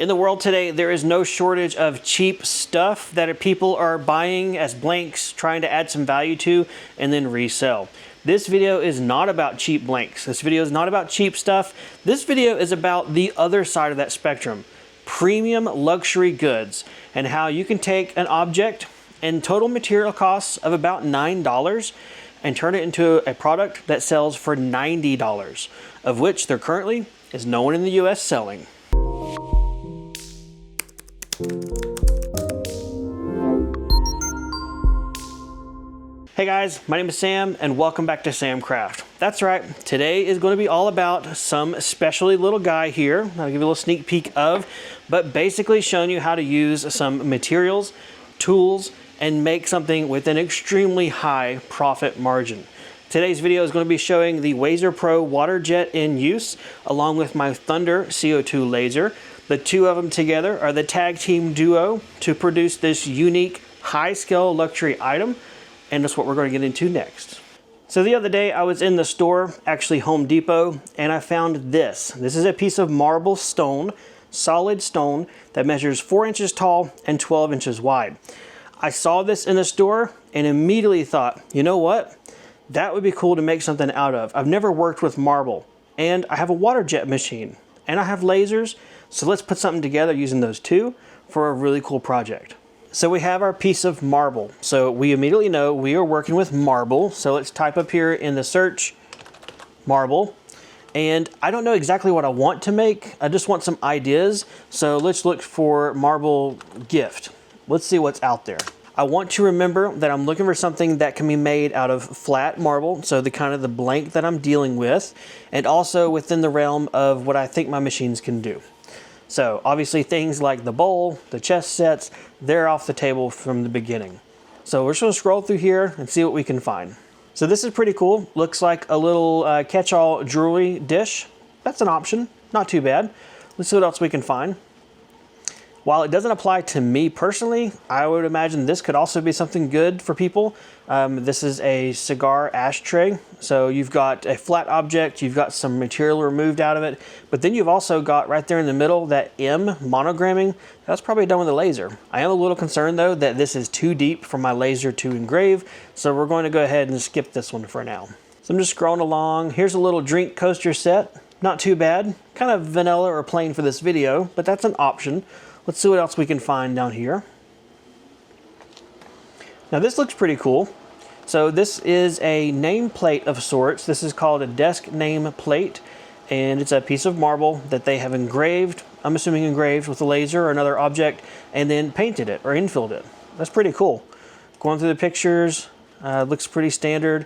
In the world today, there is no shortage of cheap stuff that people are buying as blanks, trying to add some value to, and then resell. This video is not about cheap blanks. This video is not about cheap stuff. This video is about the other side of that spectrum, premium luxury goods, and how you can take an object and total material costs of about $9 and turn it into a product that sells for $90, of which there currently is no one in the US selling. Hey guys, my name is Sam and welcome back to Samcraft. That's right, today is going to be all about some specialty little guy here. I'll give you a little sneak peek of, but basically showing you how to use some materials, tools, and make something with an extremely high profit margin. Today's video is going to be showing the Wazer Pro waterjet in use, along with my Thunder CO2 Laser. The two of them together are the tag team duo to produce this unique high-scale luxury item, and that's what we're going to get into next. So the other day I was in the store, actually Home Depot, and I found this. This is a piece of marble stone, solid stone, that measures 4 inches tall and 12 inches wide. I saw this in the store and immediately thought, you know what? That would be cool to make something out of. I've never worked with marble, and I have a water jet machine, and I have lasers, so let's put something together using those two for a really cool project. So we have our piece of marble. So we immediately know we are working with marble. So let's type up here in the search, marble. And I don't know exactly what I want to make. I just want some ideas. So let's look for marble gift. Let's see what's out there. I want to remember that I'm looking for something that can be made out of flat marble. So the kind of the blank that I'm dealing with, and also within the realm of what I think my machines can do. So obviously things like the bowl, the chess sets, they're off the table from the beginning. So we're just gonna scroll through here and see what we can find. So this is pretty cool. Looks like a little catch-all jewelry dish. That's an option, not too bad. Let's see what else we can find. While it doesn't apply to me personally, I would imagine this could also be something good for people. This is a cigar ashtray. So you've got a flat object, you've got some material removed out of it, but then you've also got right there in the middle that M monogramming. That's probably done with a laser. I am a little concerned though that this is too deep for my laser to engrave, so we're going to go ahead and skip this one for now. So I'm just scrolling along. Here's a little drink coaster set. Not too bad. Kind of vanilla or plain for this video, but that's an option. Let's see what else we can find down here. Now this looks pretty cool. So this is a nameplate of sorts. This is called a desk name plate, and it's a piece of marble that they have engraved, I'm assuming engraved with a laser or another object, and then painted it or infilled it. That's pretty cool. Going through the pictures, looks pretty standard.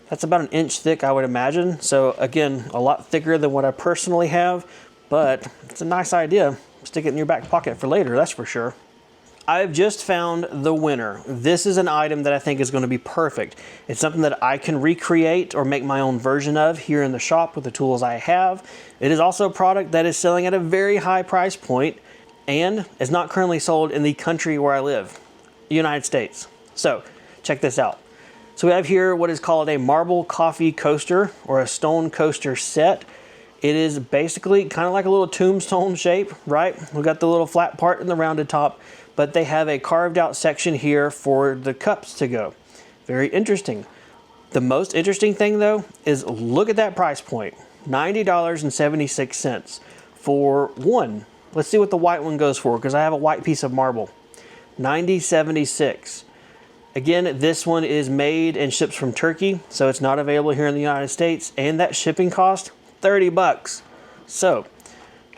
That's about 1 inch thick, I would imagine. So again, a lot thicker than what I personally have, but it's a nice idea. Stick it in your back pocket for later, that's for sure. I've just found the winner. This is an item that I think is going to be perfect. It's something that I can recreate or make my own version of here in the shop with the tools I have. It is also a product that is selling at a very high price point and is not currently sold in the country where I live, the United States. So check this out. So we have here what is called a marble coffee coaster or a stone coaster set. It is basically kind of like a little tombstone shape, right? We've got the little flat part and the rounded top, but they have a carved out section here for the cups to go. Very interesting. The most interesting thing though is look at that price point, $90.76 for one. Let's see what the white one goes for, because I have a white piece of marble. $90.76. Again, this one is made and ships from Turkey, so it's not available here in the United States, and that shipping cost, 30 bucks. So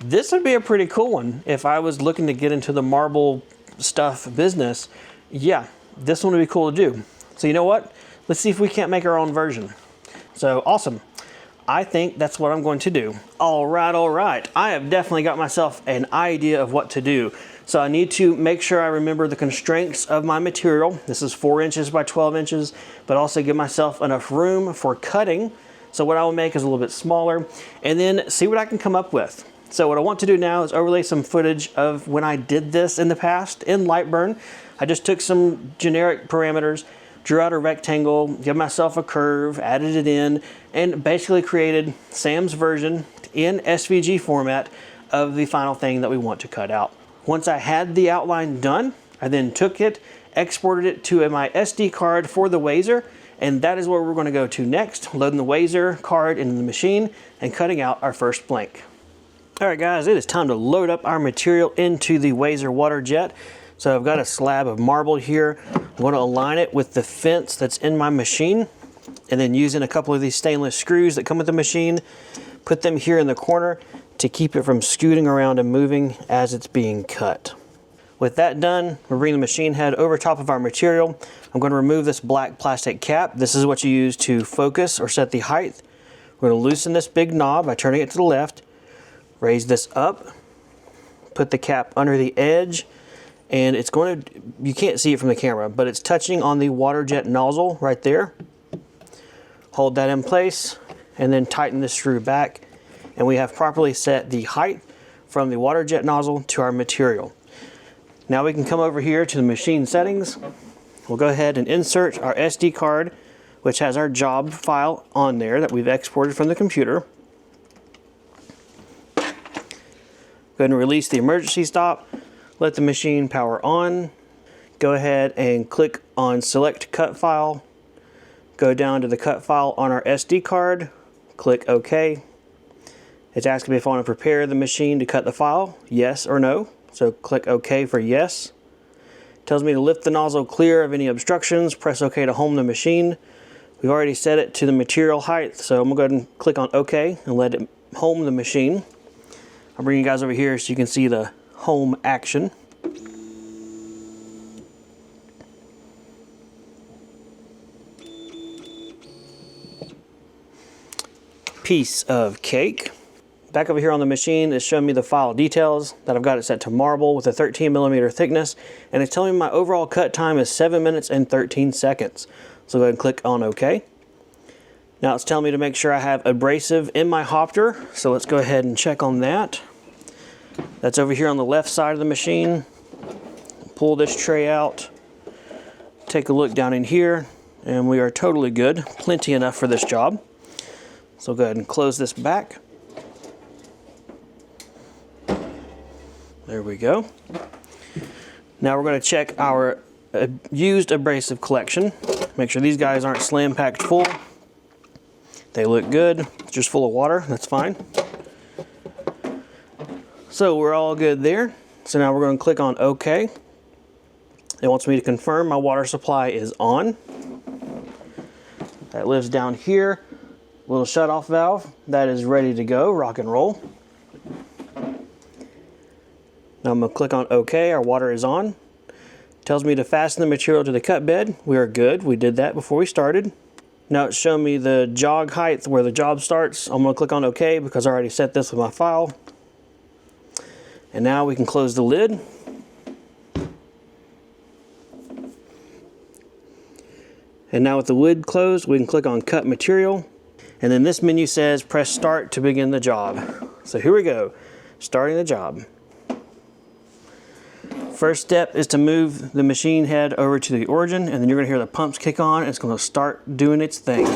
this would be a pretty cool one if I was looking to get into the marble stuff business. Yeah, this one would be cool to do. So you know what? Let's see if we can't make our own version. So awesome. I think that's what I'm going to do. All right. I have definitely got myself an idea of what to do. So I need to make sure I remember the constraints of my material. This is 4 inches by 12 inches, but also give myself enough room for cutting. So what I will make is a little bit smaller, and then see what I can come up with. So what I want to do now is overlay some footage of when I did this in the past in Lightburn. I just took some generic parameters, drew out a rectangle, give myself a curve, added it in, and basically created Sam's version in SVG format of the final thing that we want to cut out. Once I had the outline done, I then took it, exported it to my SD card for the Wazer, and that is where we're going to go to next, loading the Wazer card into the machine and cutting out our first blank. All right guys, it is time to load up our material into the Wazer water jet. So I've got a slab of marble here. I'm going to align it with the fence that's in my machine, and then using a couple of these stainless screws that come with the machine, put them here in the corner to keep it from scooting around and moving as it's being cut. With that done, we'll bring the machine head over top of our material. I'm going to remove this black plastic cap. This is what you use to focus or set the height. We're going to loosen this big knob by turning it to the left, raise this up, put the cap under the edge, and it's going to, you can't see it from the camera, but it's touching on the water jet nozzle right there. Hold that in place and then tighten the screw back, and we have properly set the height from the water jet nozzle to our material. Now we can come over here to the machine settings. We'll go ahead and insert our SD card, which has our job file on there that we've exported from the computer. Go ahead and release the emergency stop. Let the machine power on. Go ahead and click on select cut file. Go down to the cut file on our SD card. Click OK. It's asking me if I want to prepare the machine to cut the file, yes or no. So click OK for yes. Tells me to lift the nozzle clear of any obstructions. Press OK to home the machine. We've already set it to the material height, so I'm going to go ahead and click on OK and let it home the machine. I'll bring you guys over here so you can see the home action. Piece of cake. Back over here on the machine is showing me the file details that I've got it set to marble with a 13mm thickness, and it's telling me my overall cut time is 7 minutes and 13 seconds. So go ahead and click on OK. Now it's telling me to make sure I have abrasive in my hopper, so let's go ahead and check on that. That's over here on the left side of the machine. Pull this tray out, take a look down in here, and we are totally good. Plenty enough for this job. So go ahead and close this back. There we go. Now we're going to check our used abrasive collection. Make sure these guys aren't slam packed full. They look good. It's just full of water. That's fine. So we're all good there. So now we're going to click on OK. It wants me to confirm my water supply is on. That lives down here. Little shut-off valve. That is ready to go. Rock and roll. Now I'm going to click on OK. Our water is on. Tells me to fasten the material to the cut bed. We are good. We did that before we started. Now it's showing me the jog height where the job starts. I'm going to click on OK because I already set this with my file. And now we can close the lid. And now with the lid closed, we can click on Cut Material. And then this menu says press Start to begin the job. So here we go, starting the job. First step is to move the machine head over to the origin, and then you're going to hear the pumps kick on, and it's going to start doing its thing.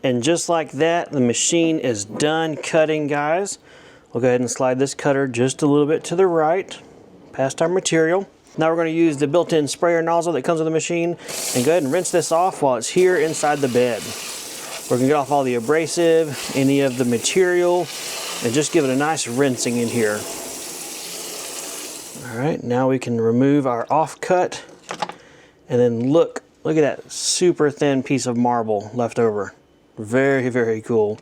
And just like that, the machine is done cutting, guys. We'll go ahead and slide this cutter just a little bit to the right, past our material. Now we're going to use the built-in sprayer nozzle that comes with the machine and go ahead and rinse this off while it's here inside the bed. We're going to get off all the abrasive, any of the material, and just give it a nice rinsing in here. All right, now we can remove our offcut, and then look at that super thin piece of marble left over. Very, very cool.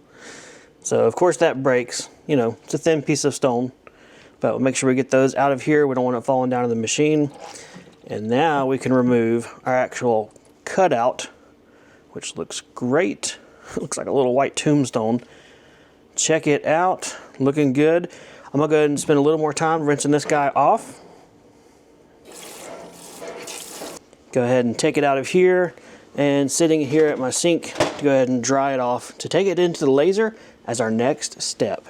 So of course that breaks, you know, it's a thin piece of stone, but we'll make sure we get those out of here. We don't want it falling down in the machine. And now we can remove our actual cutout which looks great. Looks like a little white tombstone. Check it out, looking good. I'm gonna go ahead and spend a little more time rinsing this guy off. Go ahead and take it out of here, and sitting here at my sink to go ahead and dry it off to take it into the laser as our next step.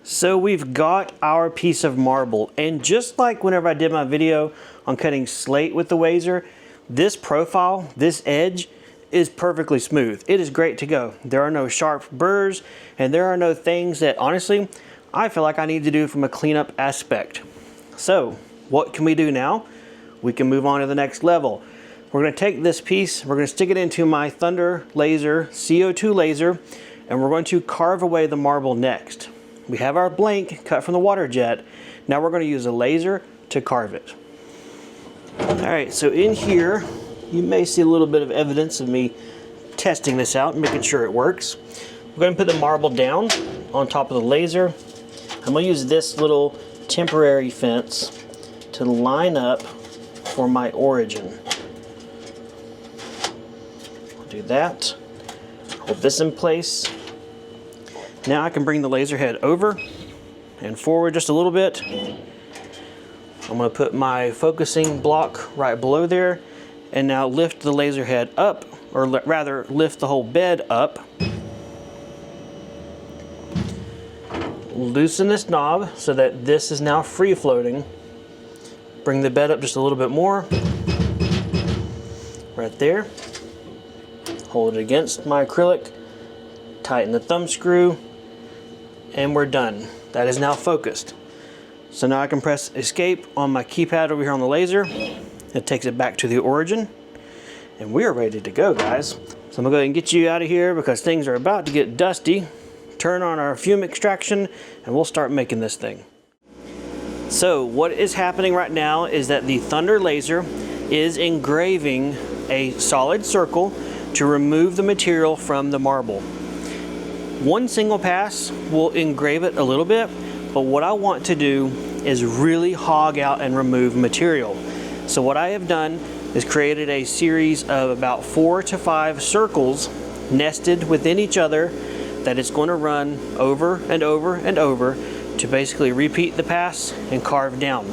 So we've got our piece of marble, and just like whenever I did my video on cutting slate with the Wazer, this profile, this edge, is perfectly smooth. It is great to go. There are no sharp burrs, and there are no things that honestly I feel like I need to do from a cleanup aspect. So what can we do now? We can move on to the next level. We're going to take this piece, we're going to stick it into my Thunder Laser, CO2 Laser, and we're going to carve away the marble next. We have our blank cut from the water jet. Now we're going to use a laser to carve it. All right, so in here, you may see a little bit of evidence of me testing this out and making sure it works. We're going to put the marble down on top of the laser. I'm going to use this little temporary fence to line up for my origin. I'll do that. Hold this in place. Now I can bring the laser head over and forward just a little bit. I'm going to put my focusing block right below there, and now lift the laser head up, or rather lift the whole bed up. Loosen this knob so that this is now free floating. Bring the bed up just a little bit more. Right there. Hold it against my acrylic. Tighten the thumb screw. And we're done. That is now focused. So now I can press escape on my keypad over here on the laser. It takes it back to the origin, and we are ready to go, guys. So I'm gonna go ahead and get you out of here because things are about to get dusty. Turn on our fume extraction, and we'll start making this thing. So what is happening right now is that the Thunder Laser is engraving a solid circle to remove the material from the marble. One single pass will engrave it a little bit, but what I want to do is really hog out and remove material. So what I have done is created a series of about 4 to 5 circles nested within each other that it's going to run over and over and over to basically repeat the pass and carve down.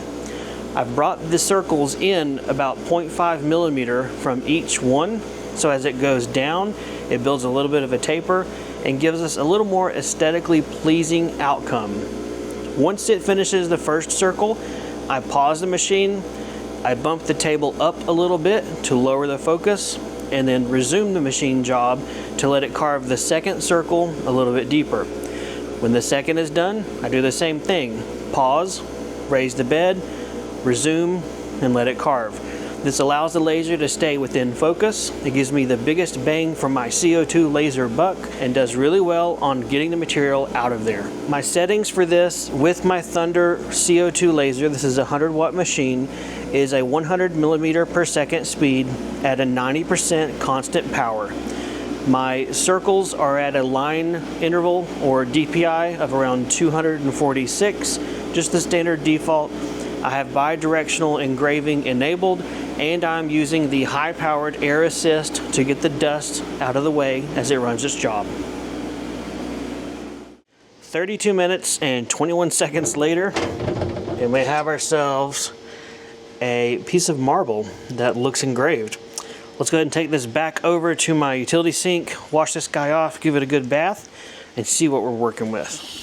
I've brought the circles in about 0.5 millimeter from each one, so as it goes down, it builds a little bit of a taper and gives us a little more aesthetically pleasing outcome. Once it finishes the first circle, I pause the machine, I bump the table up a little bit to lower the focus, and then resume the machine job to let it carve the second circle a little bit deeper. When the second is done, I do the same thing. Pause, raise the bed, resume, and let it carve. This allows the laser to stay within focus. It gives me the biggest bang for my CO2 laser buck and does really well on getting the material out of there. My settings for this with my Thunder CO2 laser, this is a 100-watt machine, is a 100 millimeter per second speed at a 90% constant power. My circles are at a line interval or DPI of around 246, just the standard default. I have bi-directional engraving enabled, and I'm using the high-powered air assist to get the dust out of the way as it runs its job. 32 minutes and 21 seconds later, and we have ourselves a piece of marble that looks engraved. Let's go ahead and take this back over to my utility sink, wash this guy off, give it a good bath, and see what we're working with.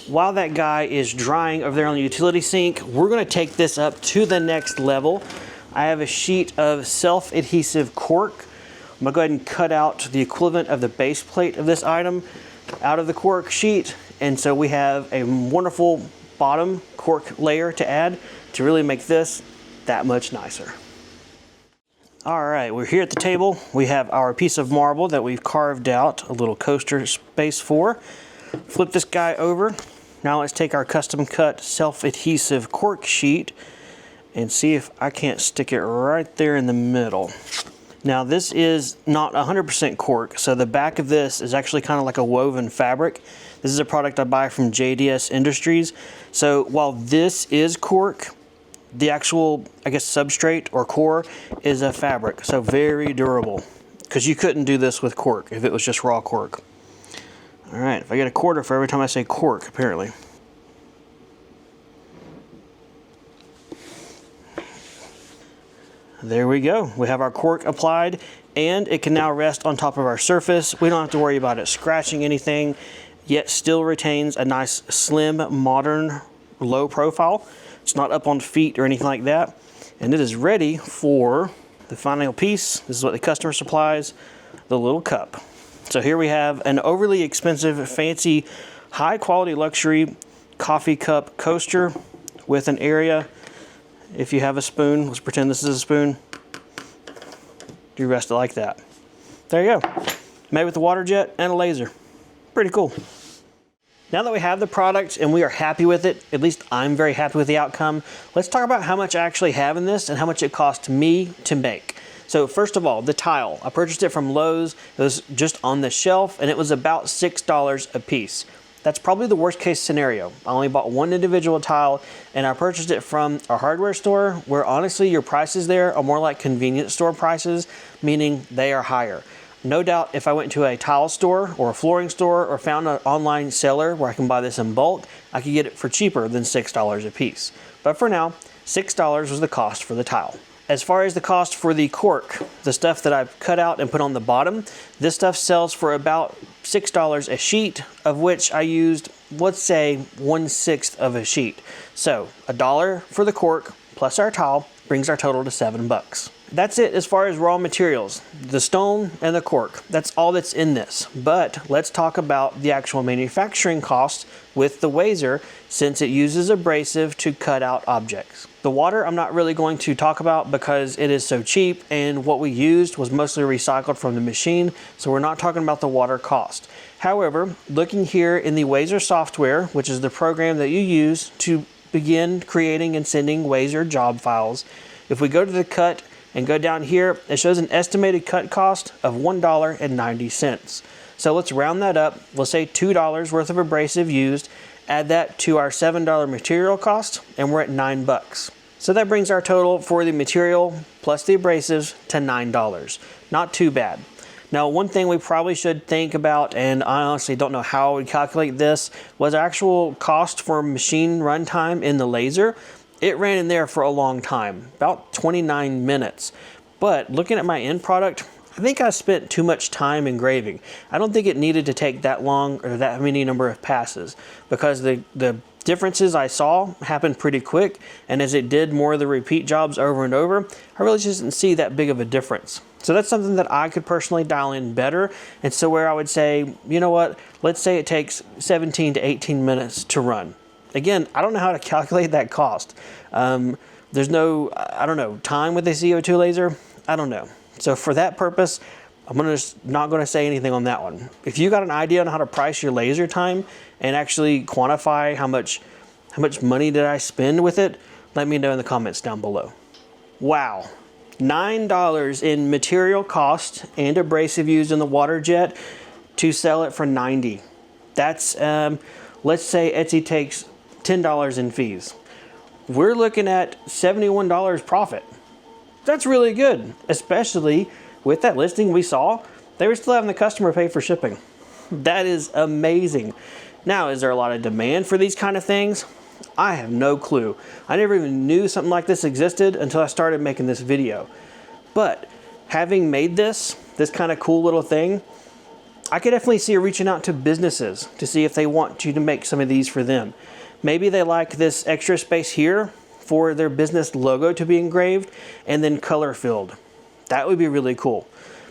While that guy is drying over there on the utility sink, we're going to take this up to the next level. I have a sheet of self-adhesive cork. I'm going to go ahead and cut out the equivalent of the base plate of this item out of the cork sheet. And so we have a wonderful bottom cork layer to add to really make this that much nicer. All right, we're here at the table. We have our piece of marble that we've carved out a little coaster space for. Flip this guy over. Now let's take our custom cut self-adhesive cork sheet and see if I can't stick it right there in the middle. Now this is not 100% cork, so the back of this is actually kind of like a woven fabric. This is a product I buy from JDS Industries. So while this is cork, The actual, I guess, substrate or core is a fabric, so very durable, because you couldn't do this with cork if it was just raw cork. All right, if I get a quarter for every time I say cork, apparently. There we go. We have our cork applied, and it can now rest on top of our surface. We don't have to worry about it scratching anything, yet still retains a nice, slim, modern, low profile. It's not up on feet or anything like that. And it is ready for the final piece. This is what the customer supplies, the little cup. So here we have an overly expensive, fancy, high quality luxury coffee cup coaster with an area. If you have a spoon, let's pretend this is a spoon. You rest it like that. There you go. Made with a water jet and a laser. Pretty cool. Now that we have the product and we are happy with it, at least I'm very happy with the outcome, let's talk about how much I actually have in this and how much it cost me to make. So first of all, the tile. I purchased it from Lowe's. It was just on the shelf and it was about $6 a piece. That's probably the worst case scenario. I only bought one individual tile and I purchased it from a hardware store where honestly your prices there are more like convenience store prices, meaning they are higher. No doubt if I went to a tile store or a flooring store or found an online seller where I can buy this in bulk, I could get it for cheaper than $6 a piece. But for now, $6 was the cost for the tile. As far as the cost for the cork, the stuff that I've cut out and put on the bottom, this stuff sells for about $6 a sheet, of which I used, let's say, 1/6 of a sheet. So $1 for the cork plus our tile brings our total to $7. That's it as far as raw materials, the stone and the cork. That's all that's in this. But let's talk about the actual manufacturing cost with the Wazer, since it uses abrasive to cut out objects. The water I'm not really going to talk about because it is so cheap, and what we used was mostly recycled from the machine, so we're not talking about the water cost. However, looking here in the Wazer software, which is the program that you use to begin creating and sending Wazer job files, if we go to the cut and go down here, it shows an estimated cut cost of $1.90. So let's round that up. We'll say $2 worth of abrasive used, add that to our $7 material cost, and we're at $9. So that brings our total for the material plus the abrasives to $9. Not too bad. Now, one thing we probably should think about, and I honestly don't know how we calculate this, was actual cost for machine runtime in the laser. It ran in there for a long time, about 29 minutes. But looking at my end product, I think I spent too much time engraving. I don't think it needed to take that long or that many number of passes, because the differences I saw happened pretty quick, and as it did more of the repeat jobs over and over, I really just didn't see that big of a difference. So that's something that I could personally dial in better, and so where I would say, you know what, let's say it takes 17 to 18 minutes to run. Again, I don't know how to calculate that cost. There's no, I don't know, time with the CO2 laser. I don't know. So for that purpose, I'm not going to say anything on that one. If you got an idea on how to price your laser time and actually quantify how much money did I spend with it, let me know in the comments down below. Wow. $9 in material cost and abrasive used in the water jet to sell it for $90. That's, let's say Etsy takes $10 in fees. We're looking at $71 profit. That's really good, especially with that listing we saw. They were still having the customer pay for shipping. That is amazing. Now, is there a lot of demand for these kind of things? I have no clue. I never even knew something like this existed until I started making this video. But having made this kind of cool little thing, I could definitely see reaching out to businesses to see if they want you to make some of these for them. Maybe they like this extra space here for their business logo to be engraved and then color filled. That would be really cool.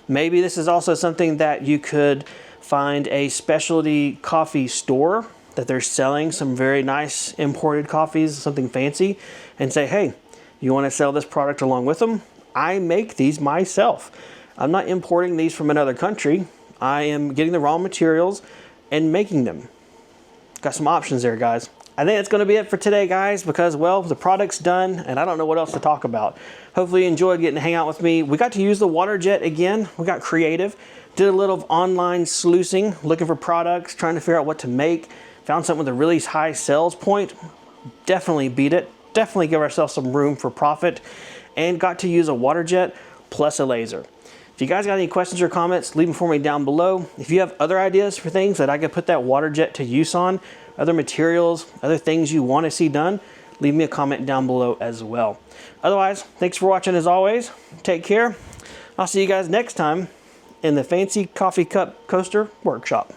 Maybe this is also something that you could find a specialty coffee store that they're selling some very nice imported coffees, something fancy, and say, hey, you want to sell this product along with them? I make these myself. I'm not importing these from another country. I am getting the raw materials and making them. Got some options there, guys. I think that's going to be it for today, guys, because, well, the product's done and I don't know what else to talk about. Hopefully you enjoyed getting to hang out with me. We got to use the water jet again. We got creative. Did a little online sluicing, looking for products, trying to figure out what to make. Found something with a really high sales point. Definitely beat it. definitely give ourselves some room for profit, and got to use a water jet plus a laser. If you guys got any questions or comments, leave them for me down below. If you have other ideas for things that I could put that water jet to use on, other materials, other things you want to see done, leave me a comment down below as well. Otherwise, thanks for watching as always. Take care. I'll see you guys next time in the Fancy Coffee Cup Coaster Workshop.